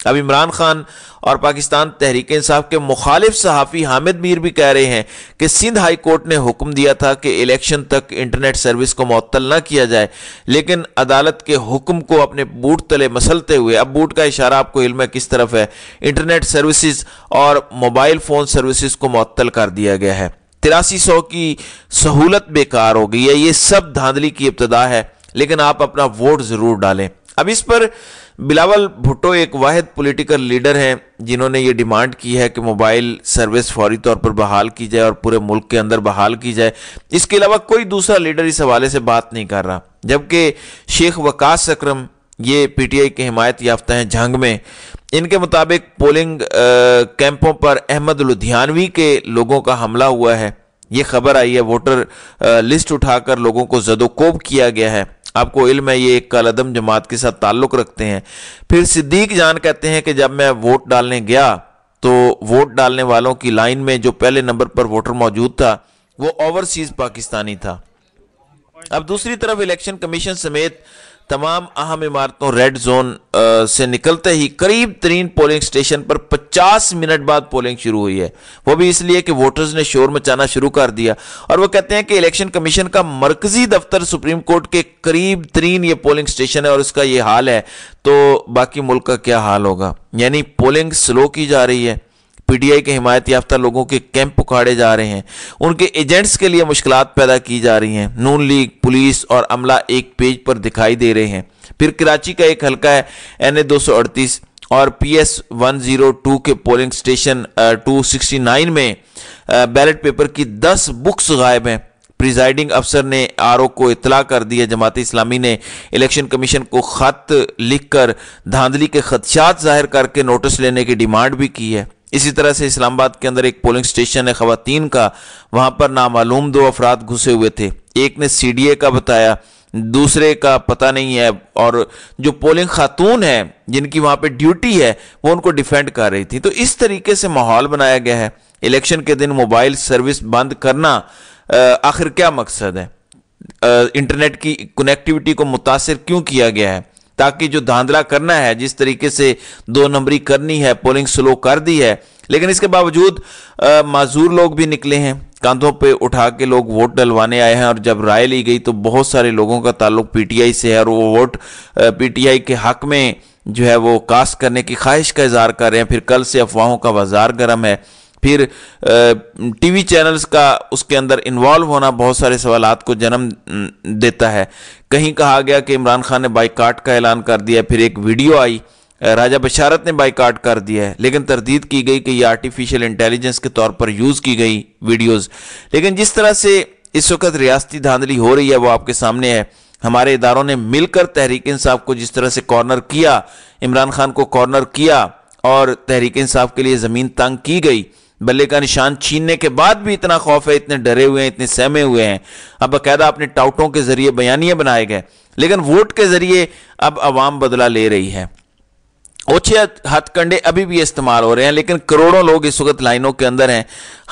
اب عمران خان اور پاکستان تحریک انصاف کے مخالف صحافی حامد میر بھی کہہ رہے ہیں کہ سندھ ہائی کورٹ نے حکم دیا تھا کہ الیکشن تک انٹرنیٹ سروس کو معطل نہ کیا جائے، لیکن عدالت کے حکم کو اپنے بوٹ تلے مسلتے ہوئے، اب بوٹ کا اشارہ آپ کو علم ہے کس طرف ہے، انٹرنیٹ سروسز اور موبائل فون سروسز کو معطل کر دیا گیا ہے۔ 8300 کی سہولت بیکار ہو گئی ہے۔ یہ سب دھاندلی کی ابتدا ہے، لیکن آپ اپنا ووٹ ضرور ڈالیں۔ اب اس پر بلاول بھٹو ایک واحد پولیٹیکل لیڈر ہیں جنہوں نے یہ ڈیمانڈ کی ہے کہ موبائل سروس فوری طور پر بحال کی جائے اور پورے ملک کے اندر بحال کی جائے۔ اس کے علاوہ کوئی دوسرا لیڈر اس حوالے سے بات نہیں کر رہا، جبکہ شیخ وقاص اکرم یہ پی ٹی آئی کے حمایت یافتہ ہیں جھنگ میں، ان کے مطابق پولنگ کیمپوں پر احمد لدھیانوی کے لوگوں کا حملہ ہوا ہے۔ یہ خبر آئی ہے، ووٹر لسٹ اٹھا کر لوگوں کو زد و کوب کیا گیا ہے۔ آپ کو علم ہے یہ ایک کالعدم جماعت کے ساتھ تعلق رکھتے ہیں۔ پھر صدیق جان کہتے ہیں کہ جب میں ووٹ ڈالنے گیا تو ووٹ ڈالنے والوں کی لائن میں جو پہلے نمبر پر ووٹر موجود تھا وہ اوورسیز پاکستانی تھا۔ اب دوسری طرف الیکشن کمیشن سمیت تمام اہم عمارتوں ریڈ زون سے نکلتے ہی قریب ترین پولنگ سٹیشن پر 50 منٹ بعد پولنگ شروع ہوئی ہے، وہ بھی اس لیے کہ ووٹرز نے شور مچانا شروع کر دیا، اور وہ کہتے ہیں کہ الیکشن کمیشن کا مرکزی دفتر سپریم کورٹ کے قریب ترین یہ پولنگ سٹیشن ہے، اور اس کا یہ حال ہے تو باقی ملک کا کیا حال ہوگا۔ یعنی پولنگ سلو کی جا رہی ہے، پی ٹی آئی کے حمایت یافتہ لوگوں کے کیمپ اکھاڑے جا رہے ہیں، ان کے ایجنٹس کے لیے مشکلات پیدا کی جا رہی ہیں، نون لیگ، پولیس اور عملہ ایک پیج پر دکھائی دے رہے ہیں۔ پھر کراچی کا ایک حلقہ ہے NA 238 اور PS 102 کے پولنگ سٹیشن 269 میں بیلٹ پیپر کی 10 بکس غائب ہیں۔ پریزائڈنگ افسر نے RO کو اطلاع کر دی ہے۔ جماعت اسلامی نے الیکشن کمیشن کو خط لکھ کر دھاندلی کے خدشات ظاہر کر کے نوٹس لینے کی ڈیمانڈ بھی کی ہے۔ اسی طرح سے اسلام آباد کے اندر ایک پولنگ سٹیشن ہے خواتین کا، وہاں پر نامعلوم 2 افراد گھسے ہوئے تھے، ایک نے CDA کا بتایا، دوسرے کا پتہ نہیں ہے، اور جو پولنگ خاتون ہیں جن کی وہاں پہ ڈیوٹی ہے وہ ان کو ڈیفینڈ کر رہی تھی۔ تو اس طریقے سے ماحول بنایا گیا ہے۔ الیکشن کے دن موبائل سروس بند کرنا آخر کیا مقصد ہے؟ انٹرنیٹ کی کنیکٹیوٹی کو متاثر کیوں کیا گیا ہے؟ تاکہ جو دھاندلا کرنا ہے، جس طریقے سے 2 نمبری کرنی ہے، پولنگ سلو کر دی ہے، لیکن اس کے باوجود معذور لوگ بھی نکلے ہیں، کاندھوں پہ اٹھا کے لوگ ووٹ ڈلوانے آئے ہیں، اور جب رائے لی گئی تو بہت سارے لوگوں کا تعلق پی ٹی آئی سے ہے، اور وہ ووٹ پی ٹی آئی کے حق میں جو ہے وہ کاسٹ کرنے کی خواہش کا اظہار کر رہے ہیں۔ پھر کل سے افواہوں کا بازار گرم ہے، پھر ٹی وی چینلز کا اس کے اندر انوالو ہونا بہت سارے سوالات کو جنم دیتا ہے۔ کہیں کہا گیا کہ عمران خان نے بائیکاٹ کا اعلان کر دیا، پھر ایک ویڈیو آئی راجہ بشارت نے بائیکاٹ کر دیا ہے، لیکن تردید کی گئی کہ یہ آرٹیفیشل انٹیلیجنس کے طور پر یوز کی گئی ویڈیوز۔ لیکن جس طرح سے اس وقت ریاستی دھاندلی ہو رہی ہے وہ آپ کے سامنے ہے۔ ہمارے اداروں نے مل کر تحریک انصاف کو جس طرح سے کارنر کیا، عمران خان کو کارنر کیا، اور تحریک انصاف کے لیے زمین تنگ کی گئی، بلے کا نشان چھیننے کے بعد بھی اتنا خوف ہے، اتنے ڈرے ہوئے ہیں، اتنے سہمے ہوئے ہیں۔ اب باقاعدہ اپنے ٹاؤٹوں کے ذریعے بیانیے بنائے گئے، لیکن ووٹ کے ذریعے اب عوام بدلہ لے رہی ہے۔ اوچھے ہتھ کنڈے ابھی بھی استعمال ہو رہے ہیں، لیکن کروڑوں لوگ اس وقت لائنوں کے اندر ہیں۔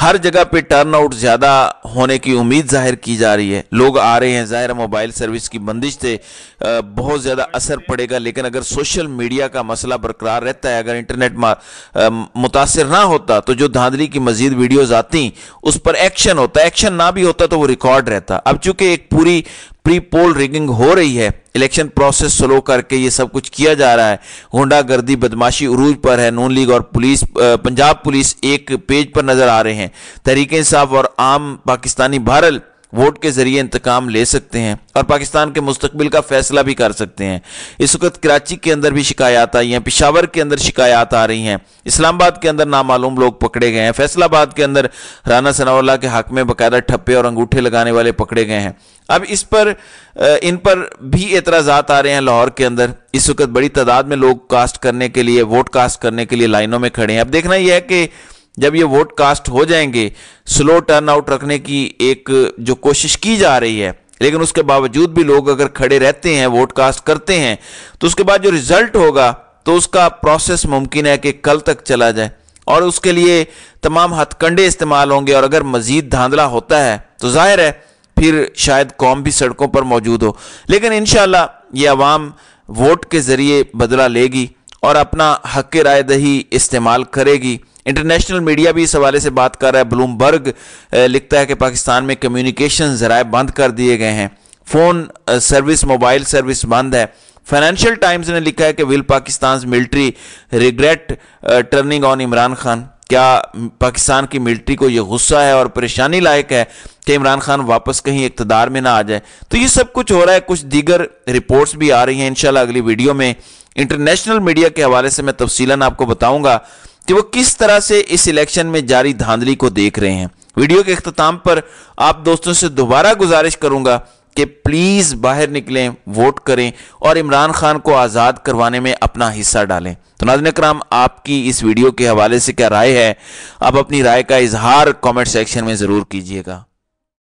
ہر جگہ پہ ٹرن آؤٹ زیادہ ہونے کی امید ظاہر کی جا رہی ہے، لوگ آ رہے ہیں۔ ظاہر موبائل سروس کی بندش سے بہت زیادہ اثر پڑے گا، لیکن اگر سوشل میڈیا کا مسئلہ برقرار رہتا ہے، اگر انٹرنیٹ متاثر نہ ہوتا تو جو دھاندلی کی مزید ویڈیوز آتی اس پر ایکشن ہوتا، ایکشن نہ بھی ہوتا تو وہ ریکارڈ رہتا۔ اب چونکہ ایک پوری پری پول ریگنگ ہو رہی ہے، الیکشن پروسیس سلو کر کے یہ سب کچھ کیا جا رہا ہے، غنڈہ گردی بدماشی عروج پر ہے، نون لیگ اور پولیس پنجاب پولیس ایک پیج پر نظر آ رہے ہیں۔ تحریک انصاف اور عام پاکستانی بہرحال ووٹ کے ذریعے انتقام لے سکتے ہیں اور پاکستان کے مستقبل کا فیصلہ بھی کر سکتے ہیں۔ اس وقت کراچی کے اندر بھی شکایات آئی ہیں، پشاور کے اندر شکایات آ رہی ہیں، اسلام آباد کے اندر نامعلوم لوگ پکڑے گئے ہیں، فیصل آباد کے اندر رانا ثناء اللہ کے حق میں باقاعدہ ٹھپے اور انگوٹھے لگانے والے پکڑے گئے ہیں۔ اب اس پر ان پر بھی اعتراضات آ رہے ہیں۔ لاہور کے اندر اس وقت بڑی تعداد میں لوگ کاسٹ کرنے کے لیے، ووٹ کاسٹ کرنے کے لیے لائنوں میں کھڑے ہیں۔ اب دیکھنا یہ ہے کہ جب یہ ووٹ کاسٹ ہو جائیں گے، سلو ٹرن آؤٹ رکھنے کی ایک جو کوشش کی جا رہی ہے، لیکن اس کے باوجود بھی لوگ اگر کھڑے رہتے ہیں، ووٹ کاسٹ کرتے ہیں، تو اس کے بعد جو رزلٹ ہوگا تو اس کا پروسیس ممکن ہے کہ کل تک چلا جائے، اور اس کے لیے تمام ہتھ کنڈے استعمال ہوں گے، اور اگر مزید دھاندلا ہوتا ہے تو ظاہر ہے پھر شاید قوم بھی سڑکوں پر موجود ہو۔ لیکن انشاءاللہ یہ عوام ووٹ کے ذریعے بدلہ لے گی، اور اپنا حق رائے دہی استعمال کرے گی۔ انٹرنیشنل میڈیا بھی اس حوالے سے بات کر رہا ہے۔ بلومبرگ لکھتا ہے کہ پاکستان میں کمیونیکیشن ذرائع بند کر دیے گئے ہیں، فون سروس، موبائل سروس بند ہے۔ فائنینشیل ٹائمز نے لکھا ہے کہ ول Pakistan military regret turning on Imran Khan, کیا پاکستان کی ملٹری کو یہ غصہ ہے اور پریشانی لائق ہے کہ عمران خان واپس کہیں اقتدار میں نہ آ جائے؟ تو یہ سب کچھ ہو رہا ہے، کچھ دیگر رپورٹس بھی آ رہی ہیں۔ انشاءاللہ اگلی ویڈیو میں انٹرنیشنل میڈیا کے حوالے سے میں تفصیلاً آپ کو بتاؤں گا کہ وہ کس طرح سے اس الیکشن میں جاری دھاندلی کو دیکھ رہے ہیں۔ ویڈیو کے اختتام پر آپ دوستوں سے دوبارہ گزارش کروں گا کہ پلیز باہر نکلیں، ووٹ کریں اور عمران خان کو آزاد کروانے میں اپنا حصہ ڈالیں۔ تو ناظرین اکرام، آپ کی اس ویڈیو کے حوالے سے کیا رائے ہے؟ آپ اپنی رائے کا اظہار کامنٹ سیکشن میں ضرور کیجیے گا۔